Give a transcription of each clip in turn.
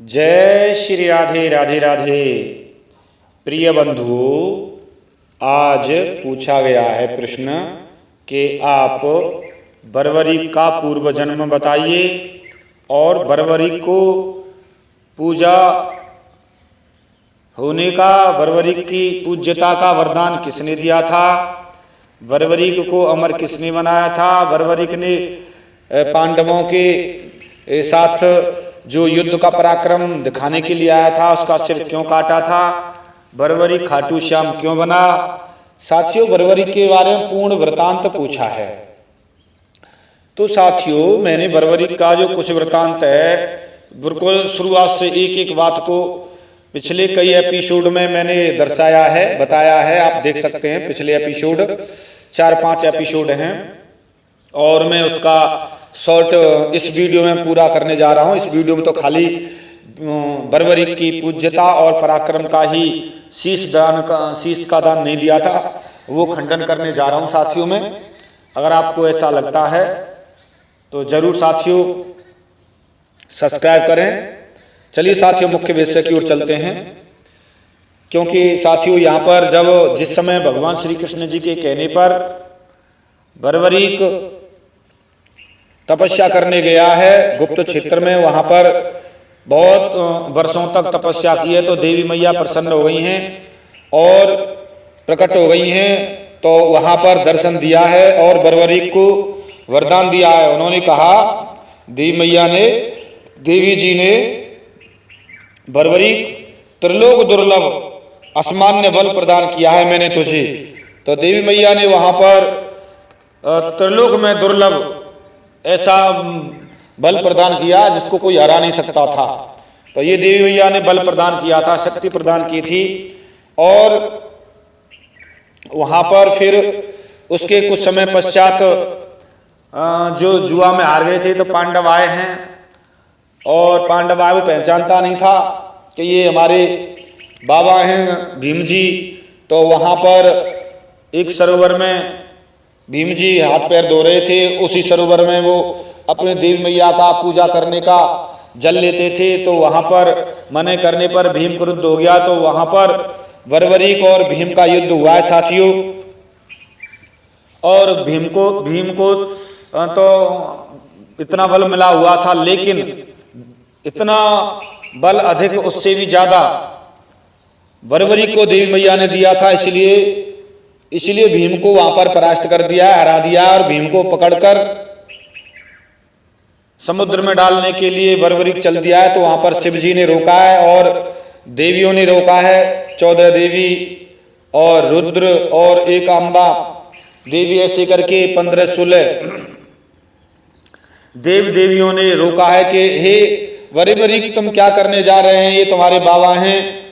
जय श्री राधे राधे राधे। प्रिय बंधुओं, आज पूछा गया है प्रश्न कि आप बर्बरीक का पूर्व जन्म बताइए और बर्बरीक को पूजा होने का, बर्बरीक की पूज्यता का वरदान किसने दिया था, बर्बरीक को अमर किसने बनाया था, बर्बरीक ने पांडवों के साथ जो युद्ध का पराक्रम दिखाने के लिए आया था उसका सिर क्यों काटा था, बर्बरीक खाटू श्याम क्यों बना। साथियों, बर्बरीक के बारे में पूर्ण वृतांत पूछा है। तो साथियों, मैंने बर्बरीक का जो कुछ वृतांत है बिल्कुल शुरुआत से एक एक बात को पिछले कई एपिसोड में मैंने दर्शाया है, बताया है। आप देख सकते हैं पिछले एपिसोड 4-5 एपिसोड हैं और मैं उसका शॉर्ट इस वीडियो में पूरा करने जा रहा हूं। इस वीडियो में तो खाली बर्बरीक की पूज्यता और पराक्रम का ही शीश का दान नहीं दिया था, वो खंडन करने जा रहा हूं साथियों में। अगर आपको ऐसा लगता है तो जरूर साथियों सब्सक्राइब करें। चलिए साथियों, मुख्य विषय की ओर चलते हैं, क्योंकि साथियों यहाँ पर जब जिस समय भगवान श्री कृष्ण जी के कहने पर बर्बरीक तपस्या करने गया है गुप्त क्षेत्र में, वहां पर बहुत वर्षों तक तपस्या की है, तो देवी मैया प्रसन्न हो गई हैं और प्रकट हो गई हैं। तो वहां पर दर्शन दिया है और बर्बरीक को वरदान दिया है। उन्होंने कहा, देवी मैया ने, देवी जी ने, बर्बरीक त्रिलोक दुर्लभ असामान्य बल प्रदान किया है मैंने तुझे। तो देवी मैया ने वहां पर त्रिलोक में दुर्लभ ऐसा बल प्रदान किया जिसको कोई हरा नहीं सकता था। तो ये देवी मैया ने बल प्रदान किया था, शक्ति प्रदान की थी। और वहां पर फिर उसके कुछ समय पश्चात जो जुआ में हार गए थे तो पांडव आए हैं और पांडव आए, वो पहचानता नहीं था कि ये हमारे बाबा हैं भीम जी। तो वहां पर एक सरोवर में भीम जी हाथ पैर धो रहे थे, उसी सरोवर में वो अपने देवी मैया का पूजा करने का जल लेते थे। तो वहां पर मना करने पर भीम क्रुद्ध हो गया, तो वहां पर बर्बरीक और भीम का युद्ध हुआ है साथियों। और भीम को तो इतना बल मिला हुआ था, लेकिन इतना बल अधिक, उससे भी ज्यादा बर्बरीक को देवी मैया ने दिया था। इसलिए भीम को वहां पर परास्त कर दिया, हरा दिया और भीम को पकड़कर समुद्र में डालने के लिए बर्बरीक चल दिया है। तो वहां पर शिव जी ने रोका है और देवियों ने रोका है, 14 देवी और रुद्र और एक अम्बा देवी, ऐसे करके 15-16 देवियों ने रोका है कि हे बर्बरीक, तुम क्या करने जा रहे हैं, ये तुम्हारे बाबा हैं।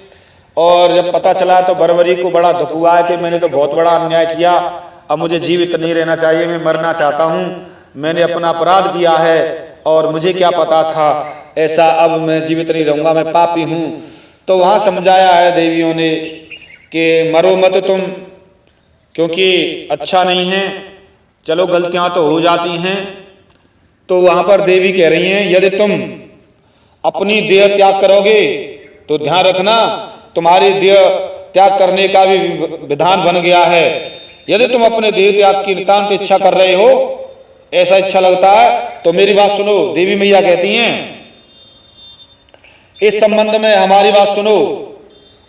और जब पता चला तो बर्बरीक को बड़ा दुख हुआ है कि मैंने तो बहुत बड़ा अन्याय किया, अब मुझे जीवित नहीं रहना चाहिए, मैं मरना चाहता हूँ, मैंने अपना अपराध किया है और मुझे क्या पता था ऐसा, अब मैं जीवित नहीं रहूंगा, मैं पापी हूँ। तो वहाँ समझाया है देवियों ने कि मरो मत तुम, क्योंकि अच्छा नहीं है, चलो गलतियाँ तो हो जाती हैं। तो वहाँ पर देवी कह रही हैं, यदि तुम अपनी देह त्याग करोगे तो ध्यान रखना तुम्हारी देह त्याग करने का भी विधान बन गया है। यदि तुम अपने देह त्याग की नितांत इच्छा कर रहे हो, ऐसा इच्छा लगता है, तो मेरी बात सुनो। देवी मैया कहती हैं, इस संबंध में हमारी बात सुनो।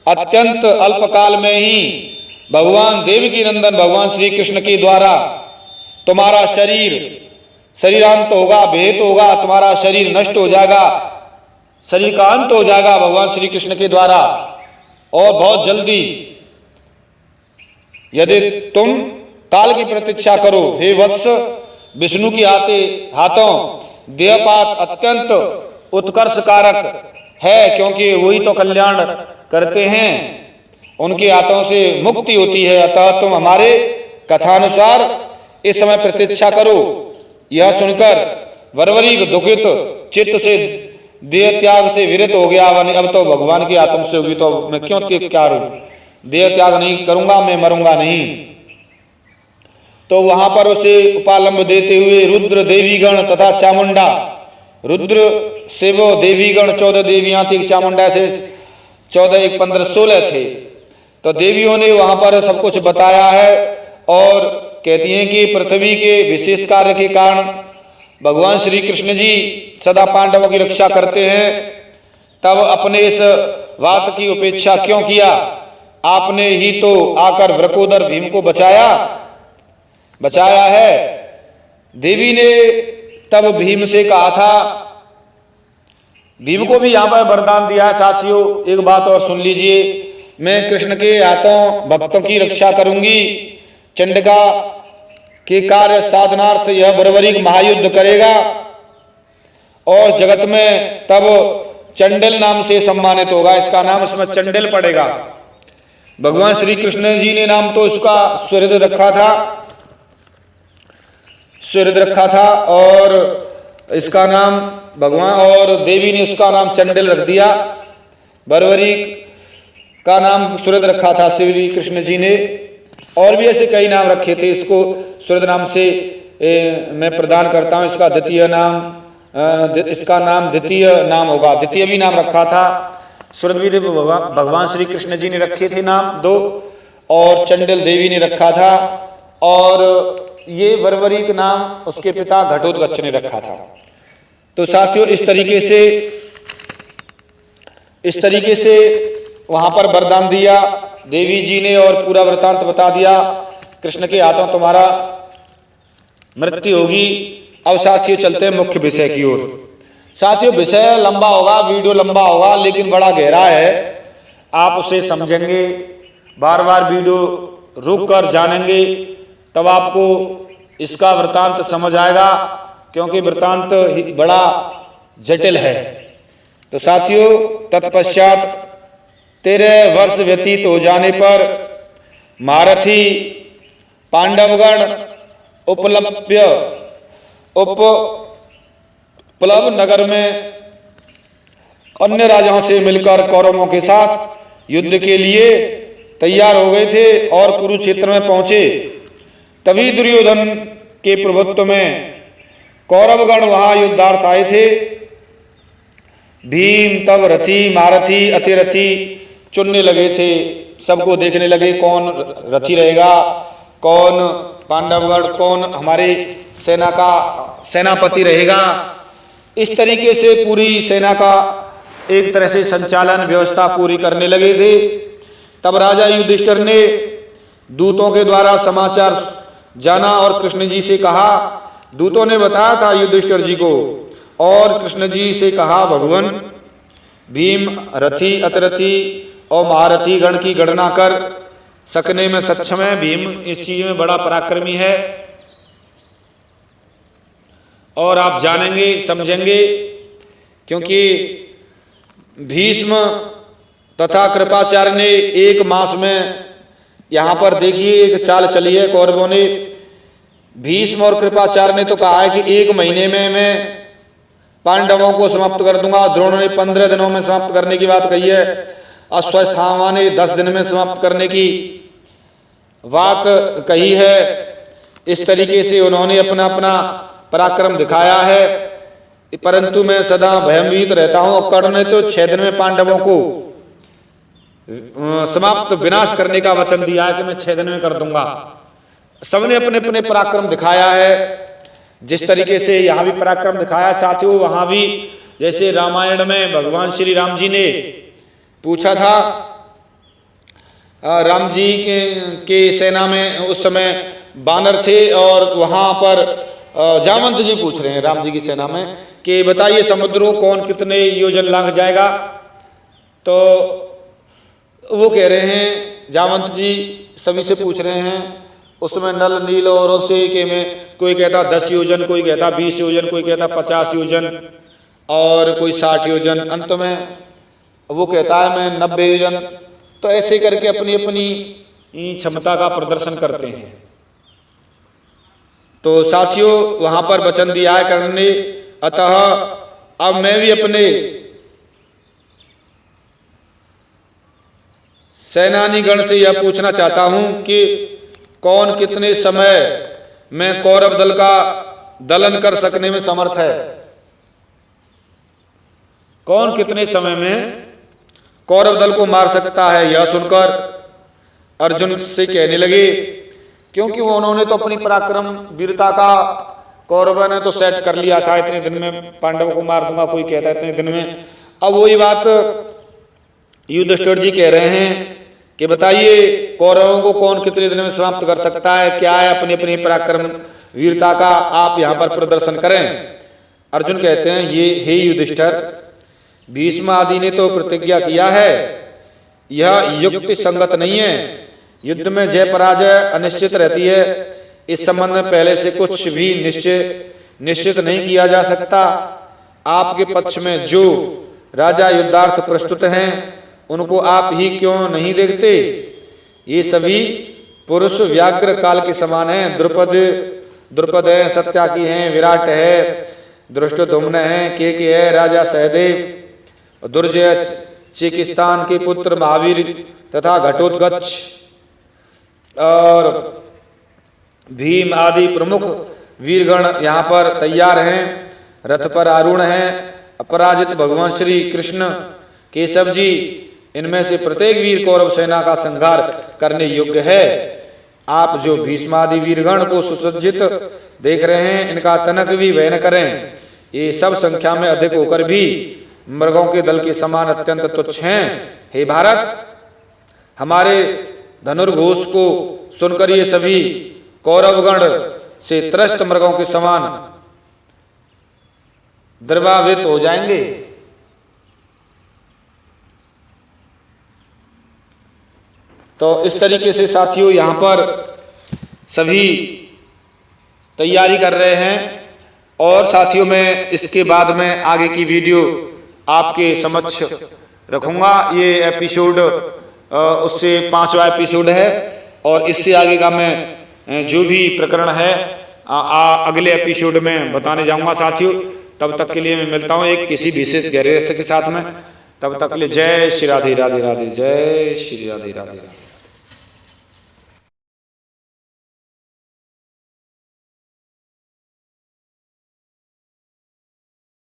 अत्यंत अल्पकाल में ही भगवान देवी की नंदन भगवान श्री कृष्ण के द्वारा तुम्हारा शरीरांत होगा, भेद होगा, तुम्हारा शरीर नष्ट हो जाएगा, शरीर का अंत हो जाएगा भगवान श्री कृष्ण के द्वारा। और बहुत जल्दी यदि तुम काल की प्रतीक्षा करो, हे वत्स, विष्णु की हाथों देहपात अत्यंत उत्कर्षकारक है, क्योंकि वही तो कल्याण करते हैं, उनके हाथों से मुक्ति होती है। अतः तुम हमारे कथानुसार इस समय प्रतीक्षा करो। यह सुनकर बर्बरीक दुखित चित्त से देह त्याग से विरत हो गया। अब तो भगवान की आत्म से होगी, तो मैं क्यों त्याग करूं, देह त्याग नहीं करूंगा, मैं मरूंगा नहीं। तो वहां पर उसे उपालंब देते हुए रुद्र देवीगण तथा चामुंडा रुद्र से वो देवीगण 14 देवियां थी, चामुंडा से 14 1 15 16 थे। तो देवियों ने वहां पर सब कुछ बताया है और कहती हैं कि पृथ्वी के विशेष कार्य के कारण भगवान श्री कृष्ण जी सदा पांडवों की रक्षा करते हैं। तब अपने इस बात की उपेक्षा क्यों किया? आपने ही तो आकर वृकोदर भीम को बचाया है। देवी ने तब भीम से कहा था, भीम को भी यहां पर वरदान दिया है। साथियों, एक बात और सुन लीजिए, मैं कृष्ण के हाथों भक्तों की रक्षा करूंगी। चंडिका के कार्य साधनार्थ यह बर्बरीक महायुद्ध करेगा और जगत में तब चंडल नाम से सम्मानित होगा। इसका नाम उसमें चंडल पड़ेगा। भगवान श्री कृष्ण जी ने नाम तो इसका सुहृद रखा था और इसका नाम भगवान और देवी ने उसका नाम चंडल रख दिया। बर्बरीक का नाम सुहृद रखा था श्री कृष्ण जी ने, और भी ऐसे कई नाम रखे थे। इसको सुहृद नाम से मैं प्रदान करता हूं। इसका द्वितीय नाम होगा। द्वितीय भी नाम रखा था। सुहृद भी भगवान श्री कृष्ण जी ने रखे थे नाम 2, और चंडल देवी ने रखा था, और ये बर्बरीक नाम उसके पिता घटोत्कच ने रखा था। तो साथियों, इस तरीके से वहां पर वरदान दिया देवी जी ने और पूरा वृतांत बता दिया, कृष्ण के हाथों तुम्हारा मृत्यु होगी। अब साथियों चलते हैं मुख्य विषय की ओर। साथियों, विषय लंबा होगा, वीडियो लंबा होगा, लेकिन बड़ा गहरा है। आप उसे समझेंगे, बार बार वीडियो रुक कर जानेंगे, तब आपको इसका वृतांत समझ आएगा, क्योंकि वृतांत बड़ा जटिल है। तो साथियों, तत्पश्चात 13 वर्ष व्यतीत हो जाने पर महारथी पांडवगण उपप्लव नगर में अन्य राजाओं से मिलकर कौरवों के साथ युद्ध के लिए तैयार हो गए थे और कुरुक्षेत्र में पहुंचे। तभी दुर्योधन के प्रभुत्व में कौरवगण वहां युद्धार्थ आए थे। भीम तब रथी महारथी अतिरथी चुनने लगे थे। सबको देखने लगे कौन रथी रहेगा, कौन पांडवगण, कौन हमारे सेना का सेनापति रहेगा। इस तरीके से पूरी सेना का एक तरह से संचालन व्यवस्था पूरी करने लगे थे। तब राजा युधिष्ठिर ने दूतों के द्वारा समाचार जाना और कृष्ण जी से कहा। दूतों ने बताया था युधिष्ठिर जी को, और कृष्ण जी से कहा, भगवान भीम रथी अतिरथी और महारथी गण की गणना कर सकने में सक्षम है। भीम इस चीज में बड़ा पराक्रमी है, और आप जानेंगे समझेंगे, क्योंकि भीष्म तथा कृपाचार्य ने 1 मास में, यहां पर देखिए एक चाल चली है कौरवों ने। भीष्म और कृपाचार्य ने तो कहा है कि 1 महीने में मैं पांडवों को समाप्त कर दूंगा। द्रोण ने 15 दिनों में समाप्त करने की बात कही है। अश्वत्थामा ने 10 दिन में समाप्त करने की बात कही है। इस तरीके से उन्होंने अपना अपना पराक्रम दिखाया है, परंतु मैं सदा भयभीत रहता हूं। कर्ण ने तो 6 दिन में पांडवों को समाप्त विनाश करने का वचन दिया है कि मैं 6 दिन में कर दूंगा। सबने अपने अपने पराक्रम दिखाया है। जिस तरीके से यहाँ भी पराक्रम दिखाया साथियों, वहां भी जैसे रामायण में भगवान श्री राम जी ने पूछा था, राम जी के सेना में उस समय बानर थे, और वहां पर जामवंत जी पूछ रहे हैं राम जी की सेना में कि बताइए समुद्रों कौन कितने योजन लांघ जाएगा। तो वो कह रहे हैं, जामवंत जी सभी से पूछ रहे हैं, उसमें नल नील औरों से कि मैं, कोई कहता 10 योजन, कोई कहता 20 योजन, कोई कहता 50 योजन, और कोई 60 योजन। अंत में वो कहता है मैं 90 योजन। तो ऐसे करके अपनी अपनी क्षमता का प्रदर्शन करते हैं। तो साथियों, वहां पर वचन दिया है कर्ण ने। अतः अब मैं भी अपने सेनानी गण से यह पूछना चाहता हूं कि कौन कितने समय में कौरव दल का दलन कर सकने में समर्थ है। कौन कितने समय में कौरव दल को मार सकता है। यह सुनकर अर्जुन से कहने लगे, क्योंकि उन्होंने तो अपनी पराक्रम वीरता का कौरवों ने तो सेट कर लिया था, इतने दिन में पांडवों को मार दूंगा, कोई कहता है इतने दिन में। अब वही बात युधिष्ठिर जी कह रहे हैं कि बताइए कौरवों को कौन कितने दिन में समाप्त कर सकता है, क्या है अपनी अपनी पराक्रम वीरता का, आप यहाँ पर प्रदर्शन करें। अर्जुन कहते हैं, ये हे युधिष्ठिर, भीष्म आदि ने तो प्रतिज्ञा किया है, यह युक्ति संगत नहीं है। युद्ध में जय पराजय अनिश्चित रहती है, इस संबंध में पहले से कुछ भी निश्चित नहीं किया जा सकता। आपके पक्ष में जो राजा युद्धार्थ प्रस्तुत हैं उनको आप ही क्यों नहीं देखते। ये सभी पुरुष व्याघ्र काल के समान हैं। द्रुपद है, सत्याकी हैं, विराट है, धृष्टद्युम्न है, केके है, राजा सहदेव, दुर्जय, चिकिस्तान के पुत्र महावीर तथा घटोत्कच और भीम आदि प्रमुख वीरगण यहाँ पर तैयार हैं, रथ पर आरूढ़ हैं। अपराजित भगवान श्री कृष्ण, केशव जी, इनमें से प्रत्येक वीर कौरव सेना का संहार करने योग्य है। आप जो भीष्मादि वीरगण को सुसज्जित देख रहे हैं, इनका तनक भी भय न करें। ये सब संख्या में अधिक होकर भी मृगों के दल के समान अत्यंत तुच्छ हैं। हे भारत, हमारे धनुर्घोष को सुनकर ये सभी कौरवगण से त्रस्त मृगों के समान द्रवान्वित हो जाएंगे। तो इस तरीके से साथियों यहाँ पर सभी तैयारी कर रहे हैं। और साथियों मैं इसके बाद में आगे की वीडियो आपके समक्ष रखूंगा। ये एपिसोड उससे 5वां एपिसोड है और इससे आगे का मैं जो भी प्रकरण है अगले एपिसोड में बताने जाऊंगा साथियों। तब तक के लिए मैं मिलता हूं एक किसी विशेष गहरे रहस्य के साथ में। तब तक के लिए जय श्री राधे राधे राधे, जय श्री राधे राधे राधे।